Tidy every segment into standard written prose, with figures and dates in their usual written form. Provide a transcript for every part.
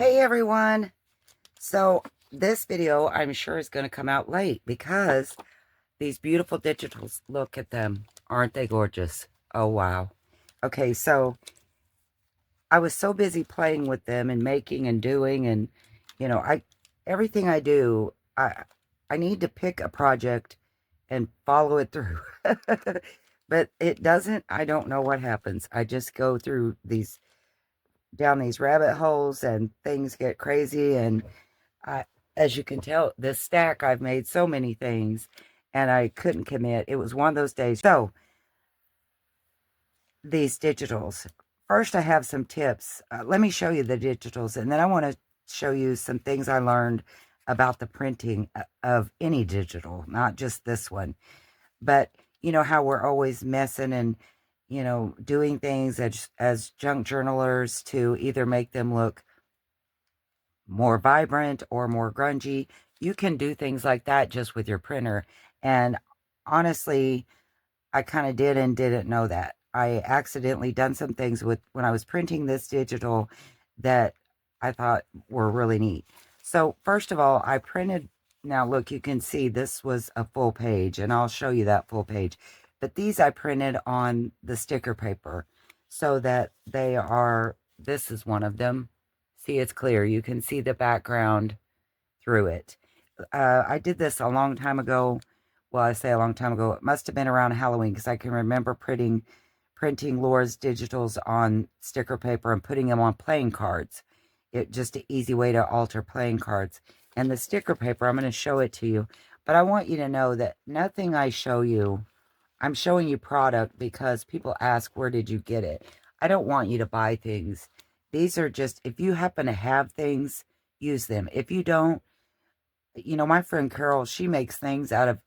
Hey everyone! So this video I'm sure is going to come out late because these beautiful digitals, look at them. Aren't they gorgeous? Oh wow. Okay, so I was so busy playing with them and making and doing, and everything I do, I need to pick a project and follow it through. But it doesn't. I don't know what happens. I just go through these down these rabbit holes and things get crazy. And I, as you can tell, this stack, I've made so many things and I couldn't commit. It was one of those days. So these digitals, first I have some tips. Let me show you the digitals, and then I want to show you some things I learned about the printing of any digital, not just this one. But you know how we're always messing and doing things as junk journalers to either make them look more vibrant or more grungy. You can do things like that just with your printer. And honestly, I kind of did and didn't know that. I accidentally done some things with when I was printing this digital that I thought were really neat. So first of all, I printed, now look, you can see this was a full page, and I'll show you that full page. But these I printed on the sticker paper so that they are, this is one of them. See, it's clear. You can see the background through it. I did this a long time ago. Well, I say a long time ago. It must have been around Halloween because I can remember printing Lora'S digitals on sticker paper and putting them on playing cards. It just an easy way to alter playing cards. And the sticker paper, I'm going to show it to you. But I want you to know that nothing I show you, I'm showing you product because people ask, where did you get it? I don't want you to buy things. These are just, if you happen to have things, use them. If you don't, my friend Carol, she makes things out of,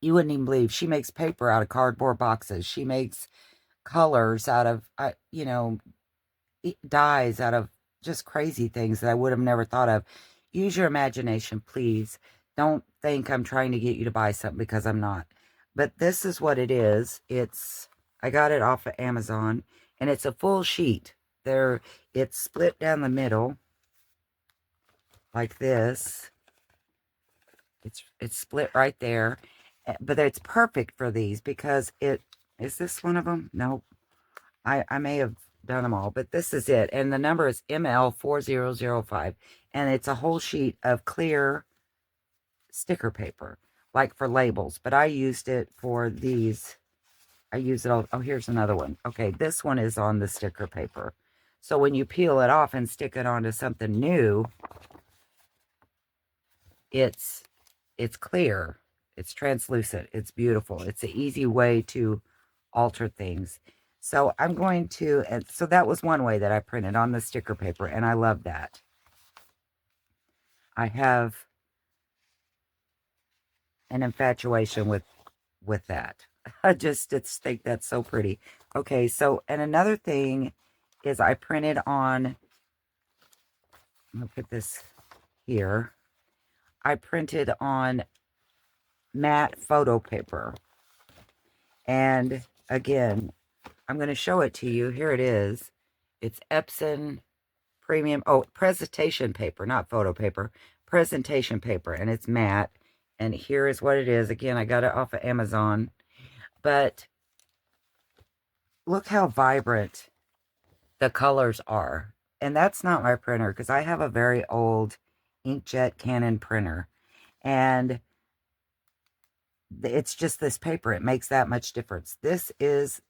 you wouldn't even believe, she makes paper out of cardboard boxes. She makes colors out of, dyes out of just crazy things that I would have never thought of. Use your imagination, please. Don't think I'm trying to get you to buy something because I'm not. But this is what it is. I got it off of Amazon, and it's a full sheet. It's split down the middle like this. It's split right there, but it's perfect for these because is this one of them? No, I may have done them all, but this is it, and the number is ML4005, and it's a whole sheet of clear sticker paper, like for labels. But I used it for these. I use it all. Oh, here's another one. Okay, this one is on the sticker paper. So when you peel it off and stick it onto something new, it's clear, it's translucent, it's beautiful. It's an easy way to alter things. So I'm going to, and so that was one way that I printed on the sticker paper, and I love that. I have an infatuation with that. I just think that's so pretty. Okay, so, and another thing is I printed on, I'm gonna put this here. I printed on matte photo paper. And again, I'm going to show it to you. Here it is. It's Epson Premium, presentation paper, not photo paper, presentation paper, and it's matte. And here is what it is. Again, I got it off of Amazon. But look how vibrant the colors are. And that's not my printer because I have a very old inkjet Canon printer. And it's just this paper. It makes that much difference. This is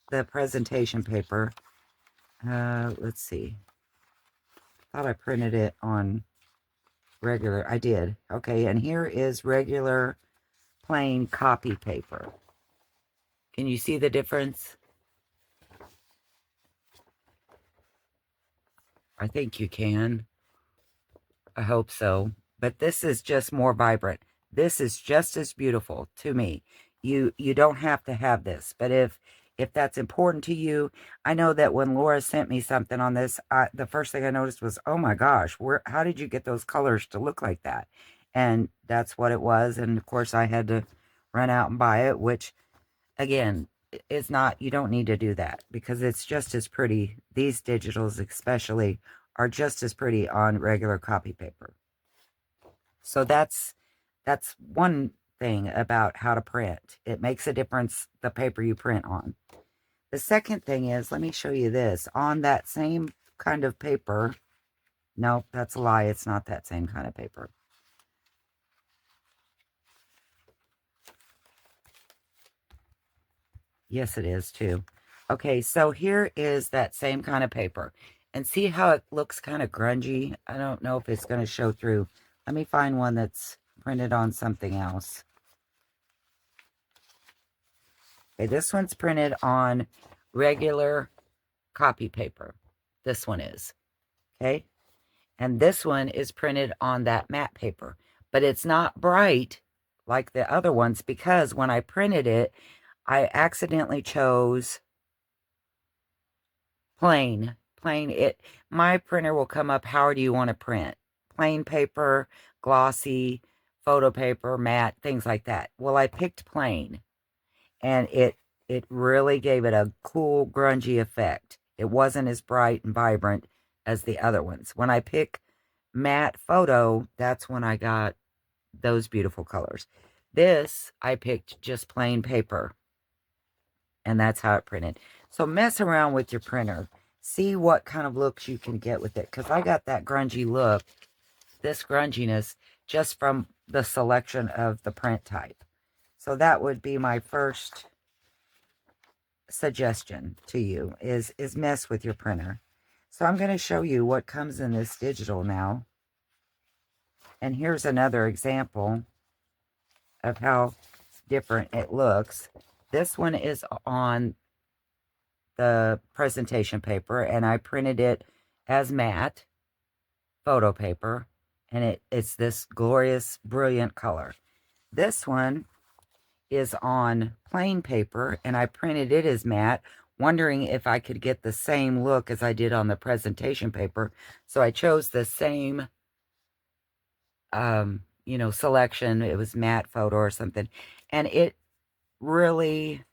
the presentation paper. Let's see. Thought I printed it on regular. I did. Okay, and here is regular plain copy paper. Can you see the difference? I think you can. I hope so. But this is just more vibrant. This is just as beautiful to me. You don't have to have this, but if that's important to you, I know that when Laura sent me something on this, the first thing I noticed was, oh my gosh, how did you get those colors to look like that? And that's what it was. And of course I had to run out and buy it, which again, is not, you don't need to do that because it's just as pretty. These digitals especially are just as pretty on regular copy paper. So that's one thing about how to print. It makes a difference the paper you print on. The second thing is, let me show you this. On that same kind of paper, no, that's a lie. It's not that same kind of paper. Yes, it is too. Okay, so here is that same kind of paper. And see how it looks kind of grungy? I don't know if it's going to show through. Let me find one that's printed on something else. Okay, this one's printed on regular copy paper. This one is. Okay? And this one is printed on that matte paper. But it's not bright like the other ones because when I printed it, I accidentally chose plain. My printer will come up, how do you want to print? Plain paper, glossy, photo paper, matte, things like that. Well, I picked plain, and it really gave it a cool, grungy effect. It wasn't as bright and vibrant as the other ones. When I pick matte photo, that's when I got those beautiful colors. This, I picked just plain paper, and that's how it printed. So mess around with your printer. See what kind of looks you can get with it. Because I got that grungy look, this grunginess, just from the selection of the print type. So that would be my first suggestion to you, is mess with your printer. So I'm going to show you what comes in this digital now. And here's another example of how different it looks. This one is on the presentation paper, and I printed it as matte photo paper, and it's this glorious, brilliant color. This one is on plain paper, and I printed it as matte, wondering if I could get the same look as I did on the presentation paper. So I chose the same, selection. It was matte photo or something, and it really...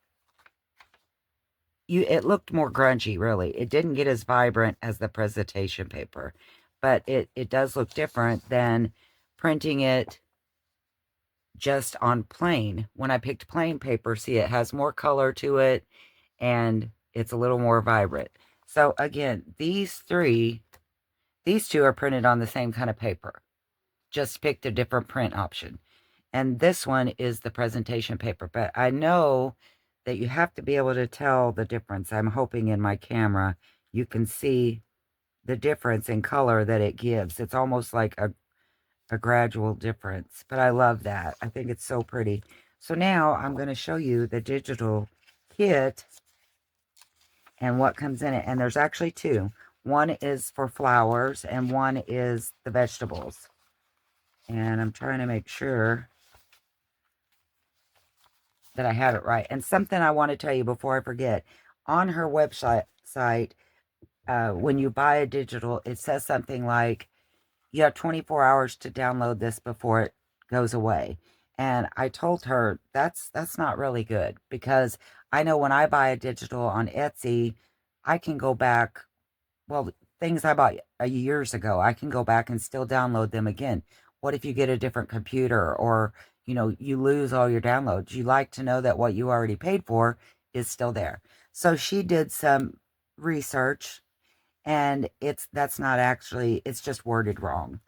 it looked more grungy, really. It didn't get as vibrant as the presentation paper, but it does look different than printing it just on plain. When I picked plain paper, see, it has more color to it, and it's a little more vibrant. So again, these two are printed on the same kind of paper. Just picked a different print option. And this one is the presentation paper, but I know that you have to be able to tell the difference. I'm hoping in my camera you can see the difference in color that it gives. It's almost like a gradual difference, but I love that. I think it's so pretty. So now I'm going to show you the digital kit and what comes in it. And there's actually two. One is for flowers and one is the vegetables. And I'm trying to make sure that I have it right. And something I want to tell you before I forget. On her website, when you buy a digital, it says something like, you have 24 hours to download this before it goes away. And I told her that's not really good, because I know when I buy a digital on Etsy, I can go back, well, things I bought years ago, I can go back and still download them again. What if you get a different computer, or, you lose all your downloads? You like to know that what you already paid for is still there. So she did some research, and that's not actually, it's just worded wrong.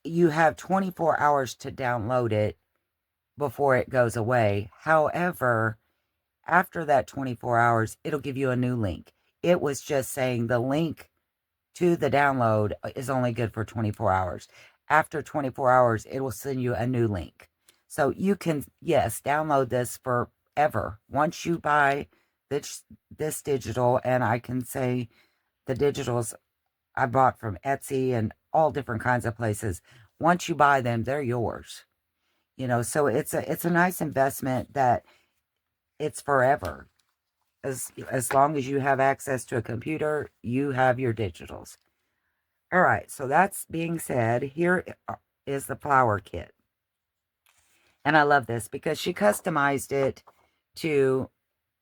You have 24 hours to download it before it goes away. However, after that 24 hours, it'll give you a new link. It was just saying the link to the download is only good for 24 hours. After 24 hours, it will send you a new link. So you can, yes, download this forever. Once you buy this digital, and I can say the digitals I bought from Etsy and all different kinds of places, once you buy them, they're yours. So it's a nice investment that it's forever. As long as you have access to a computer, you have your digitals. All right, so that's being said, here is the flower kit. And I love this because she customized it to,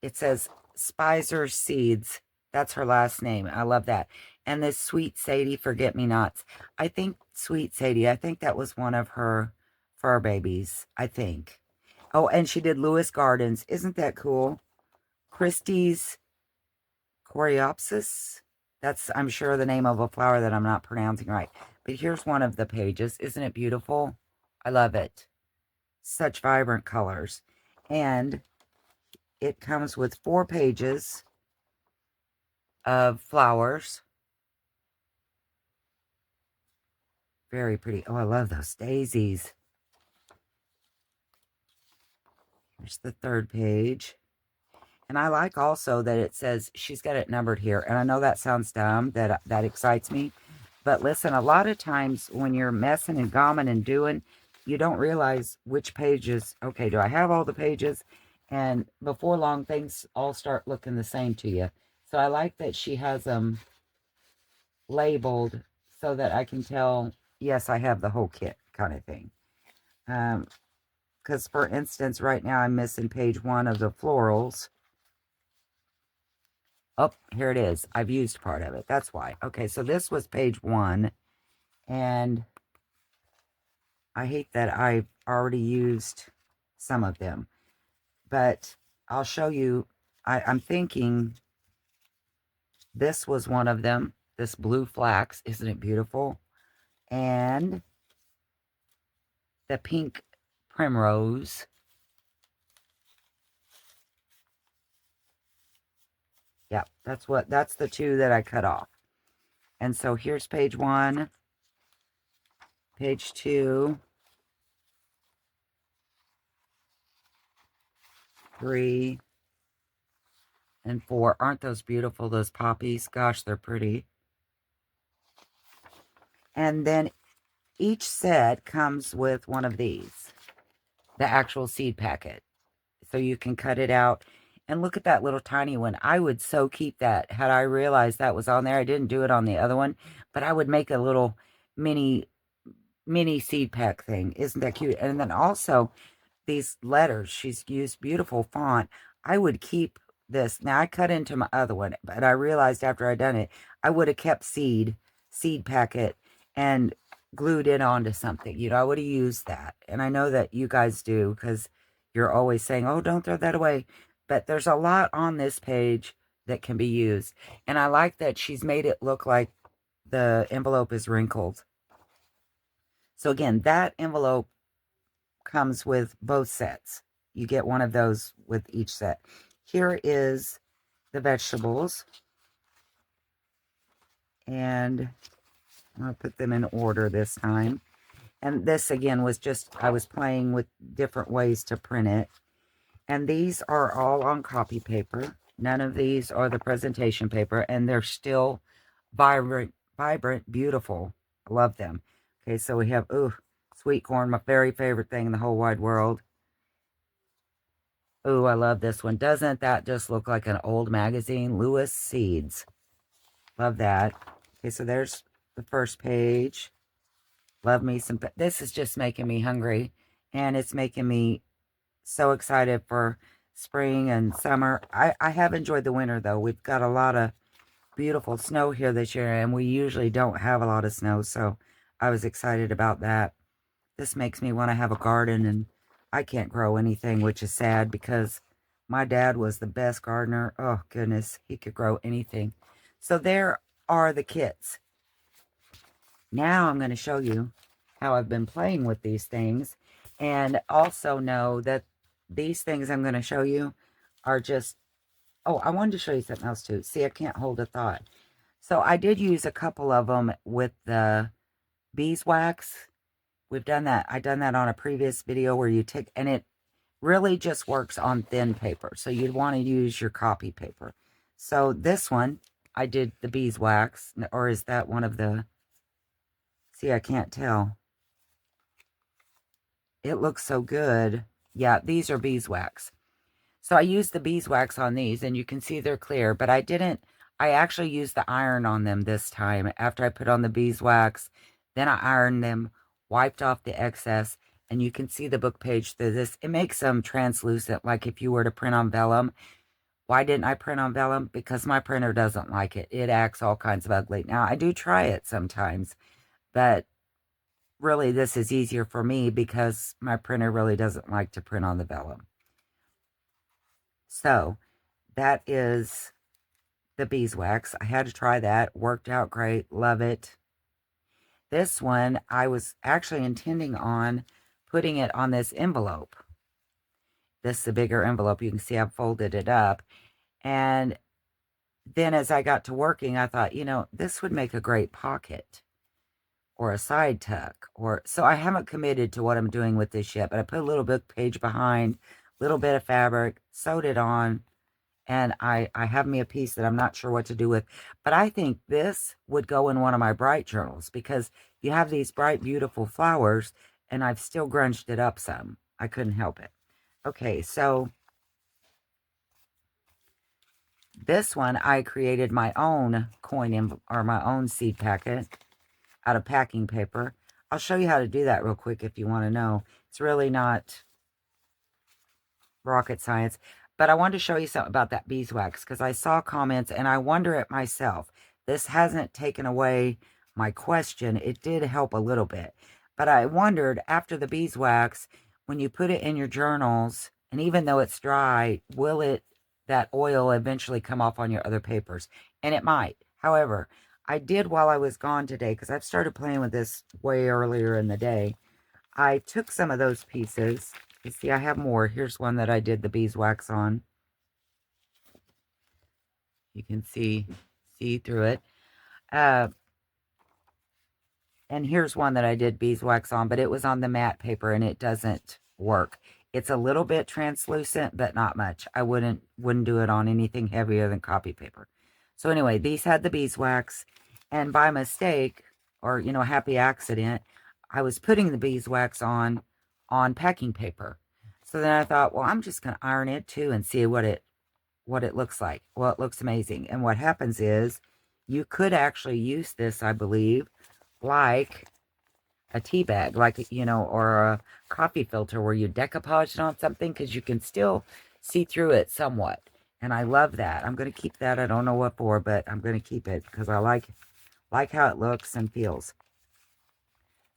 it says Spicer Seeds. That's her last name. I love that. And this Sweet Sadie Forget-Me-Nots. I think Sweet Sadie, I think that was one of her fur babies, I think. Oh, and she did Lewis Gardens. Isn't that cool? Christie's Coreopsis. That's, I'm sure, the name of a flower that I'm not pronouncing right. But here's one of the pages. Isn't it beautiful? I love it. Such vibrant colors. And it comes with 4 pages of flowers. Very pretty. Oh, I love those daisies. Here's the 3rd page. And I like also that it says she's got it numbered here. And I know that sounds dumb, that excites me. But listen, a lot of times when you're messing and gomming and doing, you don't realize which pages. Okay, do I have all the pages? And before long, things all start looking the same to you. So I like that she has them labeled so that I can tell, yes, I have the whole kit kind of thing. Because, for instance, right now I'm missing page 1 of the florals. Oh, here it is. I've used part of it. That's why. Okay, so this was page 1. And I hate that I've already used some of them. But I'll show you. I'm thinking this was one of them. This blue flax. Isn't it beautiful? And the pink primrose. Yeah, that's the 2 that I cut off. And so here's page 1, page 2, 3, and 4. Aren't those beautiful, those poppies? Gosh, they're pretty. And then each set comes with one of these, the actual seed packet. So you can cut it out. And look at that little tiny one. I would so keep that had I realized that was on there. I didn't do it on the other one, but I would make a little mini seed pack thing. Isn't that cute? And then also these letters, she's used beautiful font. I would keep this. Now I cut into my other one, but I realized after I done it, I would have kept seed packet and glued it onto something. You know, I would have used that. And I know that you guys do because you're always saying, oh, don't throw that away. But there's a lot on this page that can be used. And I like that she's made it look like the envelope is wrinkled. So again, that envelope comes with both sets. You get one of those with each set. Here is the vegetables. And I'll put them in order this time. And this, again, was just, I was playing with different ways to print it. And these are all on copy paper. None of these are the presentation paper. And they're still vibrant, beautiful. I love them. Okay, so we have, ooh, sweet corn, my very favorite thing in the whole wide world. Ooh, I love this one. Doesn't that just look like an old magazine? Lewis Seeds. Love that. Okay, so there's the first page. Love me some. This is just making me hungry. And it's making me so excited for spring and summer. I have enjoyed the winter, though. We've got a lot of beautiful snow here this year. And we usually don't have a lot of snow. So I was excited about that. This makes me want to have a garden. And I can't grow anything, which is sad because my dad was the best gardener. Oh, goodness. He could grow anything. So there are the kits. Now I'm going to show you how I've been playing with these things. And also know that these things I'm going to show you are just... Oh, I wanted to show you something else too. See, I can't hold a thought. So I did use a couple of them with the beeswax. We've done that. I done that on a previous video where you take... And it really just works on thin paper. So you'd want to use your copy paper. So this one, I did the beeswax. Or is that one of the... See, I can't tell. It looks so good. Yeah, these are beeswax. So I used the beeswax on these, and you can see they're clear. But I didn't... I actually used the iron on them this time. After I put on the beeswax, then I ironed them, wiped off the excess, and you can see the book page through this. It makes them translucent, like if you were to print on vellum. Why didn't I print on vellum? Because my printer doesn't like it. It acts all kinds of ugly. Now, I do try it sometimes, but really this is easier for me because my printer really doesn't like to print on the vellum. So that is the beeswax. I had to try that. Worked out great. Love it. This one, I was actually intending on putting it on this envelope. This is a bigger envelope. You can see I've folded it up. And then as I got to working, I thought, this would make a great pocket or a side tuck. So I haven't committed to what I'm doing with this yet, but I put a little book page behind, little bit of fabric, sewed it on, and I have me a piece that I'm not sure what to do with. But I think this would go in one of my bright journals because you have these bright, beautiful flowers, and I've still grunged it up some. I couldn't help it. Okay, so this one, I created my own or my own seed packet out of packing paper. I'll show you how to do that real quick if you want to know. It's really not rocket science, but I wanted to show you something about that beeswax because I saw comments and I wonder it myself. This hasn't taken away my question. It did help a little bit, but I wondered after the beeswax, when you put it in your journals, and even though it's dry, will that oil eventually come off on your other papers? And it might. However, I did while I was gone today because I've started playing with this way earlier in the day. I took some of those pieces. You see, I have more. Here's one that I did the beeswax on. You can see through it. And here's one that I did beeswax on, but it was on the matte paper and it doesn't work. It's a little bit translucent, but not much. I wouldn't do it on anything heavier than copy paper. So anyway, these had the beeswax, and by mistake, or happy accident, I was putting the beeswax on packing paper. So then I thought, well, I'm just going to iron it too and see what it looks like. Well, it looks amazing. And what happens is you could actually use this, I believe, like a tea bag, or a coffee filter where you decoupage it on something because you can still see through it somewhat. And I love that. I'm going to keep that. I don't know what for, but I'm going to keep it because I like how it looks and feels.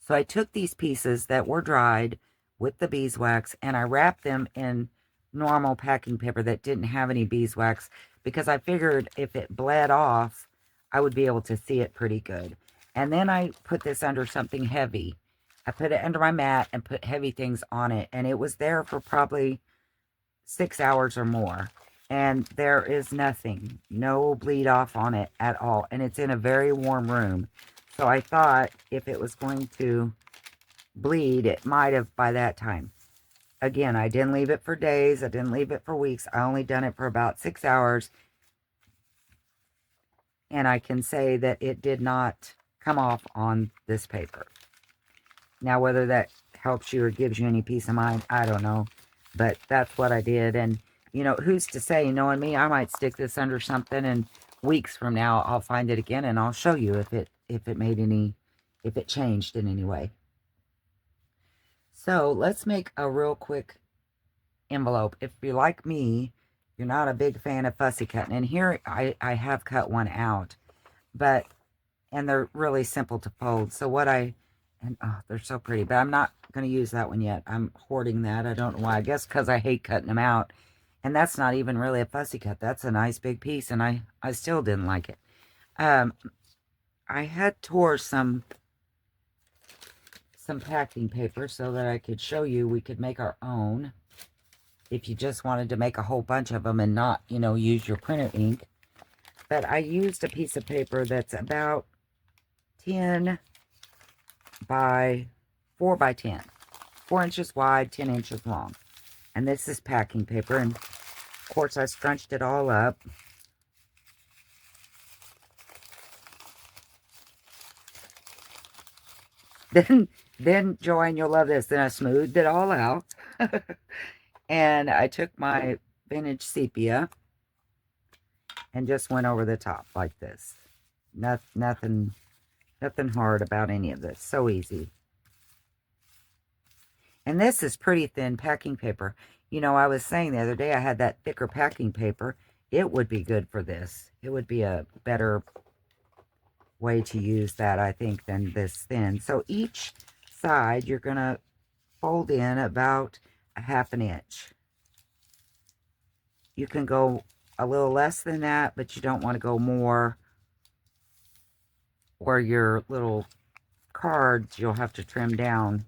So I took these pieces that were dried with the beeswax and I wrapped them in normal packing paper that didn't have any beeswax because I figured if it bled off, I would be able to see it pretty good. And then I put this under something heavy. I put it under my mat and put heavy things on it. And it was there for probably 6 hours or more. And there is nothing, no bleed off on it at all. And it's in a very warm room. So I thought if it was going to bleed, it might have by that time. Again, I didn't leave it for days. I didn't leave it for weeks. I only done it for about 6 hours. And I can say that it did not come off on this paper. Now, whether that helps you or gives you any peace of mind, I don't know. But that's what I did. And, who's to say, knowing me, I might stick this under something and weeks from now, I'll find it again and I'll show you if it changed in any way. So let's make a real quick envelope. If you're like me, you're not a big fan of fussy cutting. And here I have cut one out, and they're really simple to fold. So they're so pretty, but I'm not going to use that one yet. I'm hoarding that. I don't know why. I guess because I hate cutting them out. And that's not even really a fussy cut. That's a nice big piece, and I still didn't like it. I had tore some packing paper so that I could show you we could make our own if you just wanted to make a whole bunch of them and not, use your printer ink. But I used a piece of paper that's about 10 by 4 by 10. 4 inches wide, 10 inches long. And this is packing paper. And, of course, I scrunched it all up. Then, Joanne, you'll love this. Then I smoothed it all out. And I took my vintage sepia and just went over the top like this. Nothing hard about any of this. So easy. And this is pretty thin packing paper. I was saying the other day I had that thicker packing paper. it would be good for this. It would be a better way to use that, I think, than this thin. So each side you're going to fold in about a 1/2 inch. You can go a little less than that, but you don't want to go more, or your little cards you'll have to trim down,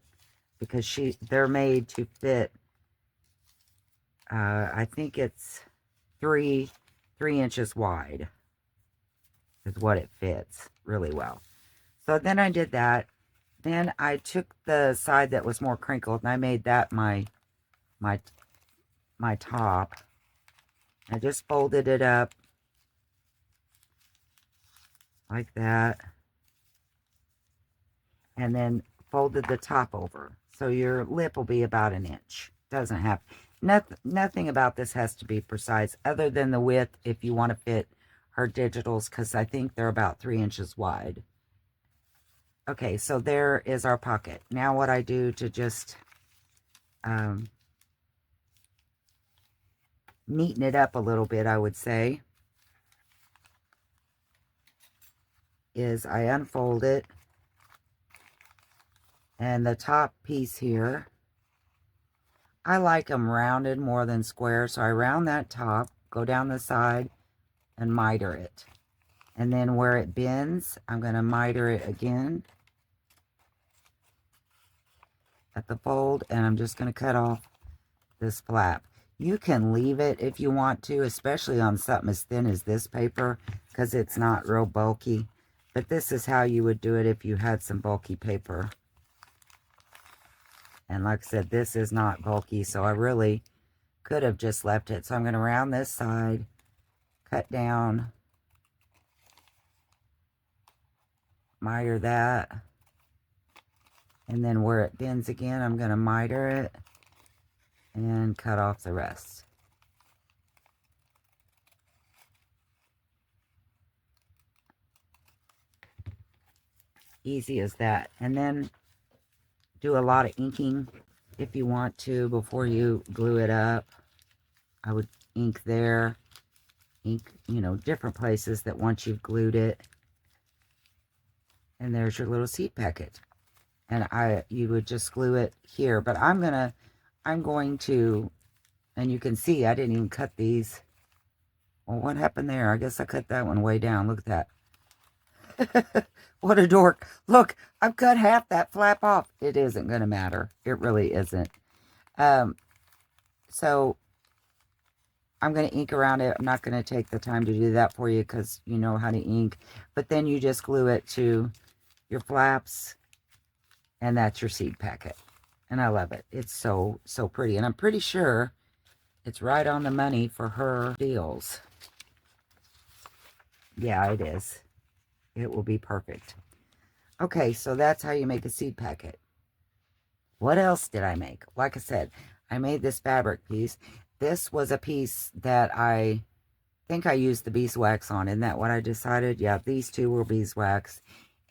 because they're made to fit, I think it's 3 inches wide is what it fits really well. So then I did that. Then I took the side that was more crinkled and I made that my top. I just folded it up like that, and then folded the top over. So your lip will be about 1 inch. Doesn't have, nothing about this has to be precise other than the width if you want to fit her digitals, because I think they're about 3 inches wide. Okay, so there is our pocket. Now what I do to just neaten it up a little bit, I would say, is I unfold it, and the top piece here, I like them rounded more than square, so I round that top, go down the side, and miter it. And then where it bends, I'm going to miter it again at the fold, and I'm just going to cut off this flap. You can leave it if you want to, especially on something as thin as this paper, because it's not real bulky. But this is how you would do it if you had some bulky paper. And like I said, this is not bulky, so I really could have just left it. So I'm going to round this side, cut down, miter that, and then where it bends again, I'm going to miter it and cut off the rest. Easy as that. And then do a lot of inking if you want to before you glue it up. I would ink there, ink, you know, different places that once you've glued it. And there's your little seed packet. And you would just glue it here. But I'm going to, and you can see I didn't even cut these. Well, what happened there? I guess I cut that one way down. Look at that. What a dork. Look, I've cut half that flap off. It isn't going to matter. It really isn't. So I'm going to ink around it. I'm not going to take the time to do that for you because you know how to ink. But then you just glue it to your flaps, and that's your seed packet. And I love it. It's so, so pretty. And I'm pretty sure it's right on the money for her deals. Yeah, it is. It will be perfect. Okay, so that's how you make a seed packet. What else did I make? Like I said, I made this fabric piece. This was a piece that I think I used the beeswax on. Isn't that what I decided? Yeah, these two were beeswax.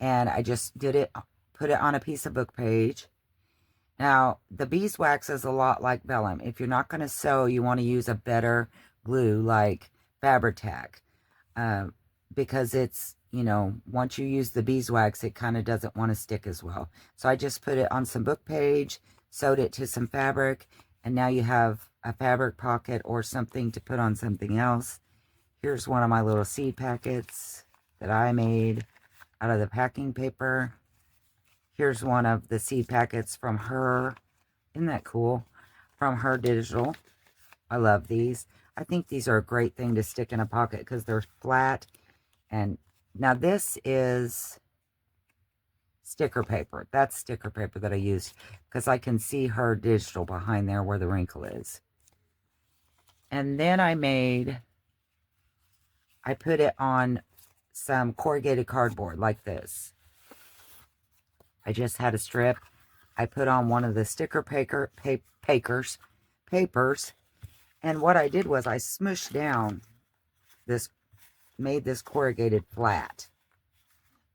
And I just did it, put it on a piece of book page. Now, the beeswax is a lot like vellum. If you're not going to sew, you want to use a better glue like Fabri-Tac. Because it's, you know, once you use the beeswax, it kind of doesn't want to stick as well. So I just put it on some book page, sewed it to some fabric, and now you have a fabric pocket or something to put on something else. Here's one of my little seed packets that I made out of the packing paper. Here's one of the seed packets from her. Isn't that cool? From her digital. I love these. I think these are a great thing to stick in a pocket because they're flat. And now this is sticker paper. That's sticker paper that I used because I can see her digital behind there where the wrinkle is. And then I put it on some corrugated cardboard like this. I just had a strip. I put on one of the sticker papers. And what I did was I smooshed down this, made this corrugated flat.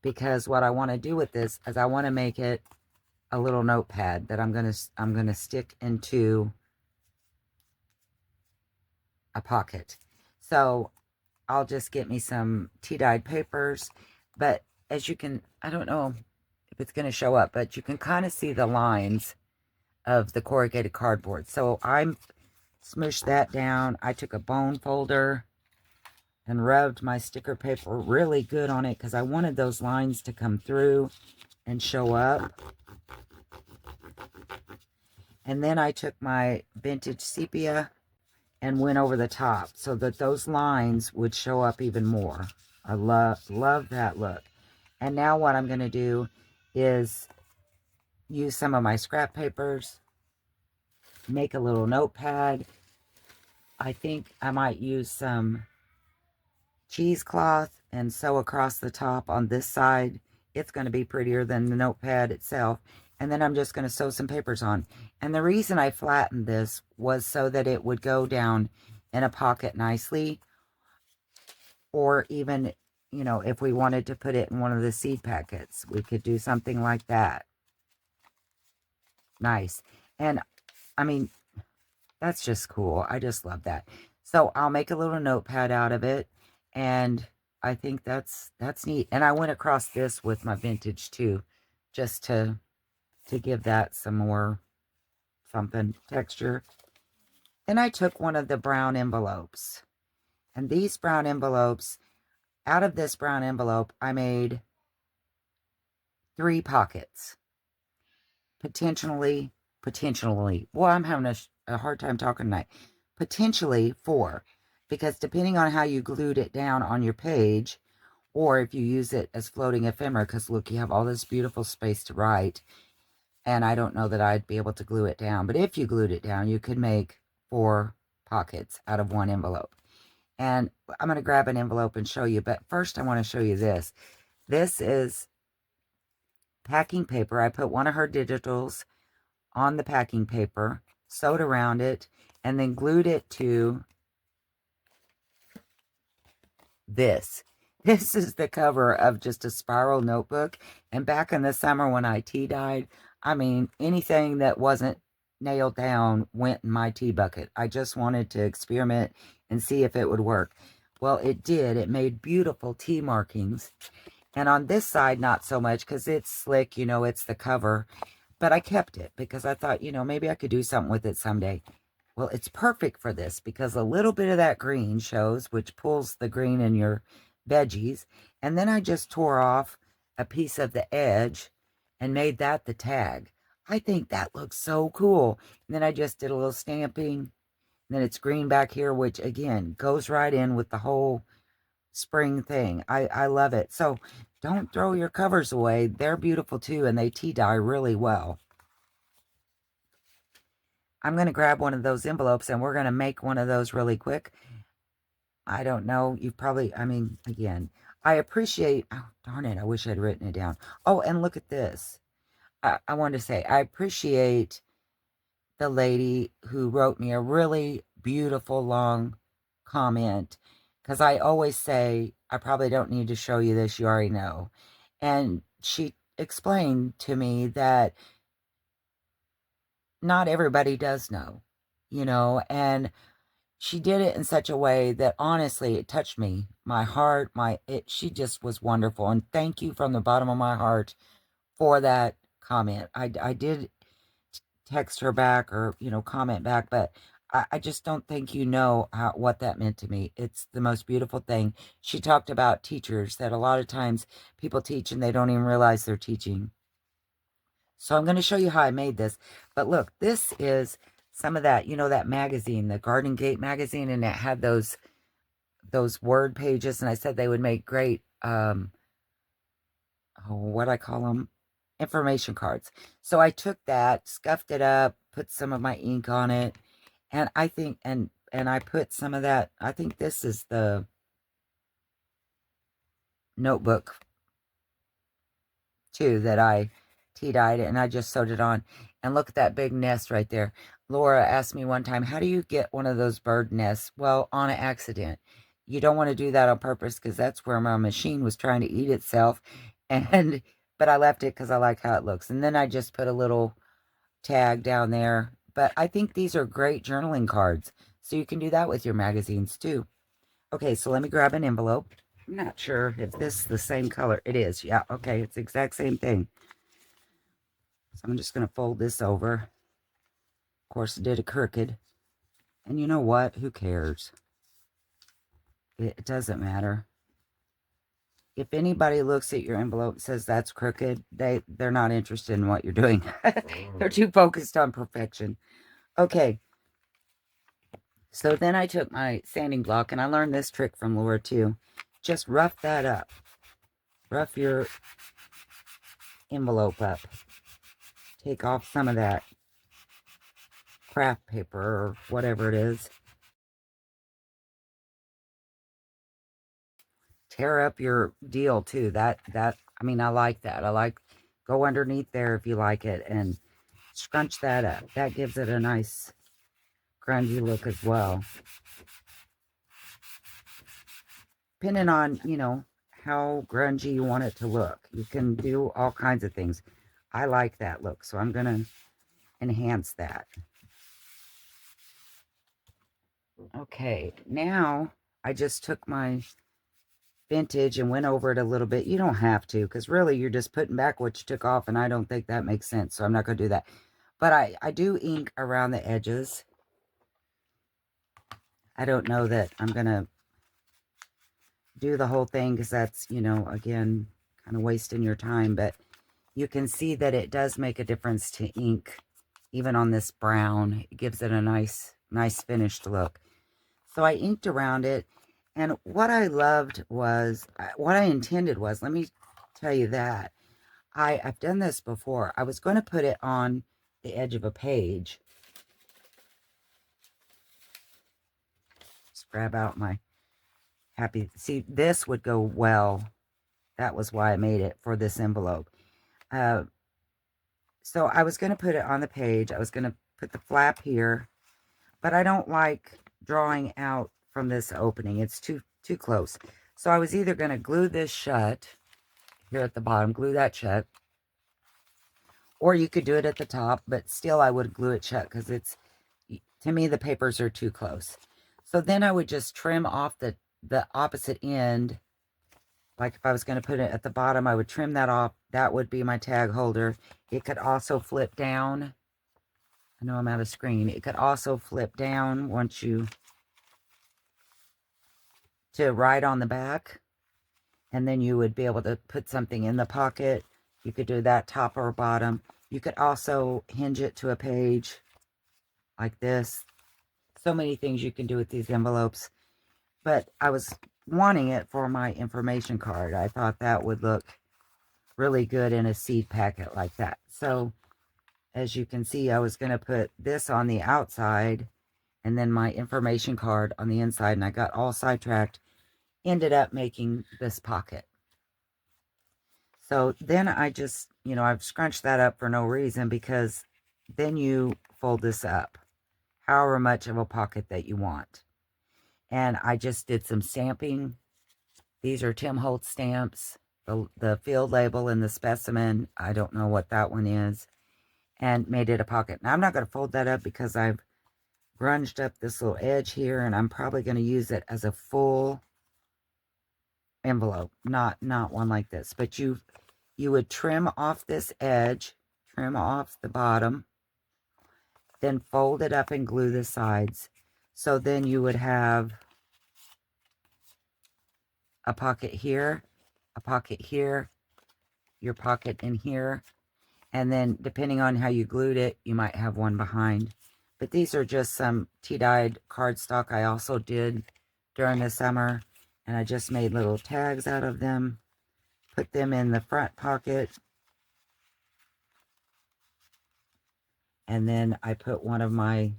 Because what I want to do with this is I want to make it a little notepad that I'm gonna stick into a pocket. So I'll just get me some tea-dyed papers. But as you can, I don't know if it's going to show up, but you can kind of see the lines of the corrugated cardboard. So I smooshed that down. I took a bone folder and rubbed my sticker paper really good on it because I wanted those lines to come through and show up. And then I took my vintage sepia and went over the top so that those lines would show up even more. I love that look. And now what I'm going to do is use some of my scrap papers, make a little notepad. I think I might use some cheesecloth and sew across the top on this side. It's going to be prettier than the notepad itself. And then I'm just going to sew some papers on. And the reason I flattened this was so that it would go down in a pocket nicely. Or even, you know, if we wanted to put it in one of the seed packets, we could do something like that. Nice. And, I mean, that's just cool. I just love that. So I'll make a little notepad out of it. And I think that's neat. And I went across this with my vintage too, just to give that some more something texture. Then I took one of the brown envelopes. And these brown envelopes, out of this brown envelope, I made 3 pockets. Potentially, well, I'm having a hard time talking tonight. Potentially 4, because depending on how you glued it down on your page, or if you use it as floating ephemera, because look, you have all this beautiful space to write, and I don't know that I'd be able to glue it down, but if you glued it down, you could make 4 pockets out of 1 envelope. And I'm going to grab an envelope and show you, but first I want to show you this. This is packing paper. I put one of her digitals on the packing paper, sewed around it, and then glued it to this. This is the cover of just a spiral notebook. And back in the summer when I tea dyed, I mean, anything that wasn't nailed down went in my tea bucket. I just wanted to experiment and see if it would work. Well, it did. It made beautiful tea markings. And on this side, not so much because it's slick, you know, it's the cover. But I kept it because I thought, you know, maybe I could do something with it someday. Well, it's perfect for this because a little bit of that green shows, which pulls the green in your veggies. And then I just tore off a piece of the edge and made that the tag. I think that looks so cool. And then I just did a little stamping. And then it's green back here, which again goes right in with the whole spring thing. I love it. So don't throw your covers away. They're beautiful too, and they tea dye really well. I'm going to grab one of those envelopes and we're going to make one of those really quick. I don't know. You've probably, I mean, again, I appreciate, oh, darn it. I wish I'd written it down. Oh, and look at this. I wanted to say, I appreciate the lady who wrote me a really beautiful long comment, because I always say, I probably don't need to show you this, you already know. And she explained to me that not everybody does know, you know, and she did it in such a way that honestly it touched me, my heart, she just was wonderful. And thank you from the bottom of my heart for that comment. I did text her back or, you know, comment back, but I just don't think you know what that meant to me. It's the most beautiful thing. She talked about teachers, that a lot of times people teach and they don't even realize they're teaching. So I'm going to show you how I made this. But look, this is some of that, you know, that magazine, the Garden Gate magazine, and it had those word pages, and I said they would make great, what I call them, information cards. So I took that, scuffed it up, put some of my ink on it, and I think, and I put some of that, I think this is the notebook too that I tea-dyed, and I just sewed it on. And look at that big nest right there. Laura asked me one time, how do you get one of those bird nests? Well, on an accident. You don't want to do that on purpose because that's where my machine was trying to eat itself. And but I left it because I like how it looks. And then I just put a little tag down there. But I think these are great journaling cards. So you can do that with your magazines too. Okay, so let me grab an envelope. I'm not sure if this is the same color. It is. Yeah, okay. It's the exact same thing. So I'm just going to fold this over. Of course, I did it crooked. And you know what? Who cares? It doesn't matter. If anybody looks at your envelope and says that's crooked, they're not interested in what you're doing. They're too focused on perfection. Okay. So then I took my sanding block, and I learned this trick from Laura too. Just rough that up. Rough your envelope up. Take off some of that craft paper or whatever it is. Tear up your deal too. I mean, I like that. I like, go underneath there if you like it and scrunch that up. That gives it a nice grungy look as well. Depending on, you know, how grungy you want it to look. You can do all kinds of things. I like that look, so I'm going to enhance that. Okay, now I just took my vintage and went over it a little bit. You don't have to, because really you're just putting back what you took off, and I don't think that makes sense, so I'm not going to do that. But I do ink around the edges. I don't know that I'm going to do the whole thing, because that's, you know, again, kind of wasting your time, but you can see that it does make a difference to ink, even on this brown. It gives it a nice finished look. So I inked around it, and what I loved was, what I intended was, let me tell you that, I've done this before. I was going to put it on the edge of a page. Just grab out my happy, see, this would go well. That was why I made it for this envelope. So I was going to put it on the page. I was going to put the flap here, but I don't like drawing out from this opening. It's too close. So I was either going to glue this shut here at the bottom, glue that shut, or you could do it at the top, but still I would glue it shut because it's, to me, the papers are too close. So then I would just trim off the opposite end. Like if I was going to put it at the bottom, I would trim that off. That would be my tag holder. It could also flip down. I know I'm out of screen. It could also flip down once you, to right on the back. And then you would be able to put something in the pocket. You could do that top or bottom. You could also hinge it to a page like this. So many things you can do with these envelopes. But I was wanting it for my information card. I thought that would look really good in a seed packet like that. So as you can see, I was going to put this on the outside and then my information card on the inside, and I got all sidetracked. Ended up making this pocket. So then I just, you know, I've scrunched that up for no reason, because then you fold this up however much of a pocket that you want. And I just did some stamping. These are Tim Holtz stamps, the field label and the specimen. I don't know what that one is. And made it a pocket. Now I'm not going to fold that up because I've grunged up this little edge here, and I'm probably going to use it as a full envelope, not one like this. But you would trim off this edge, trim off the bottom, then fold it up and glue the sides. So then you would have a pocket here, a pocket here, your pocket in here, and then depending on how you glued it, you might have one behind. But these are just some tea-dyed cardstock I also did during the summer, and I just made little tags out of them, put them in the front pocket, and then I put one of my,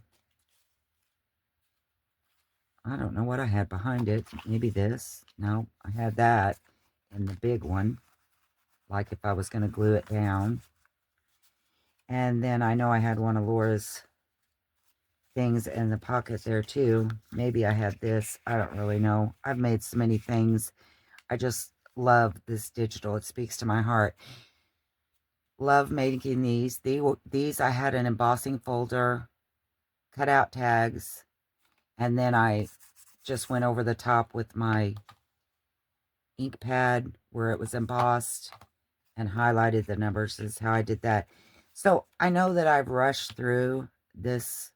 I don't know what I had behind it, maybe this. No, I had that in the big one, like if I was going to glue it down. And then I know I had one of Laura's things in the pocket there too. Maybe I had this. I don't really know. I've made so many things. I just love this digital. It speaks to my heart. Love making these. These I had an embossing folder, cut out tags, and then I just went over the top with my ink pad where it was embossed and highlighted the numbers. Is how I did that. So I know that I've rushed through this.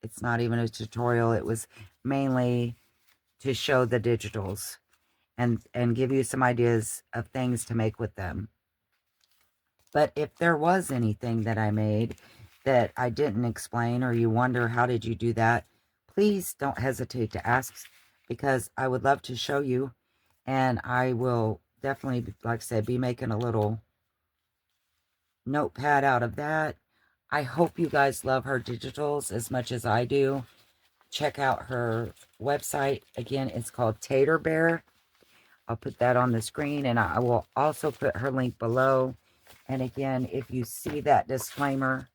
It's not even a tutorial. It was mainly to show the digitals and give you some ideas of things to make with them. But if there was anything that I made that I didn't explain, or you wonder how did you do that, please don't hesitate to ask, because I would love to show you. And I will definitely, like I said, be making a little notepad out of that. I hope you guys love her digitals as much as I do. Check out her website. Again, it's called Tater Bear. I'll put that on the screen, and I will also put her link below. And again, if you see that disclaimer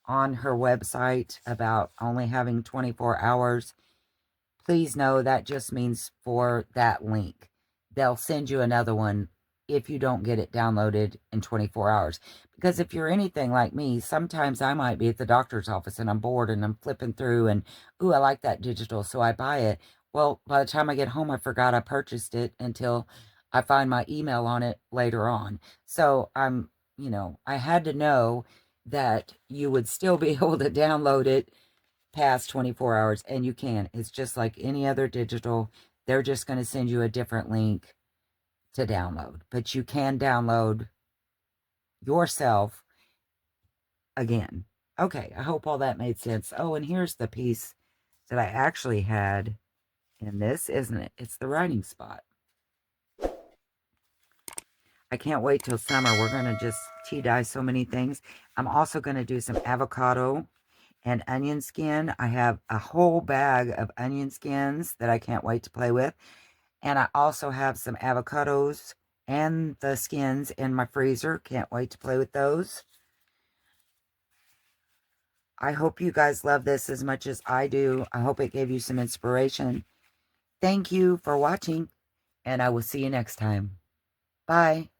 on her website about only having 24 hours, please know that just means for that link. They'll send you another one if you don't get it downloaded in 24 hours. Because if you're anything like me, sometimes I might be at the doctor's office and I'm bored and I'm flipping through and, ooh, I like that digital, so I buy it. Well, by the time I get home, I forgot I purchased it until I find my email on it later on. So I had to know that you would still be able to download it past 24 hours, and you can. It's just like any other digital. They're just going to send you a different link to download, but you can download yourself again. Okay, I hope all that made sense. Oh, and here's the piece that I actually had in this, isn't it? It's the writing spot. I can't wait till summer. We're going to just tea dye so many things. I'm also going to do some avocado and onion skin. I have a whole bag of onion skins that I can't wait to play with. And I also have some avocados and the skins in my freezer. Can't wait to play with those. I hope you guys love this as much as I do. I hope it gave you some inspiration. Thank you for watching, and I will see you next time. Bye.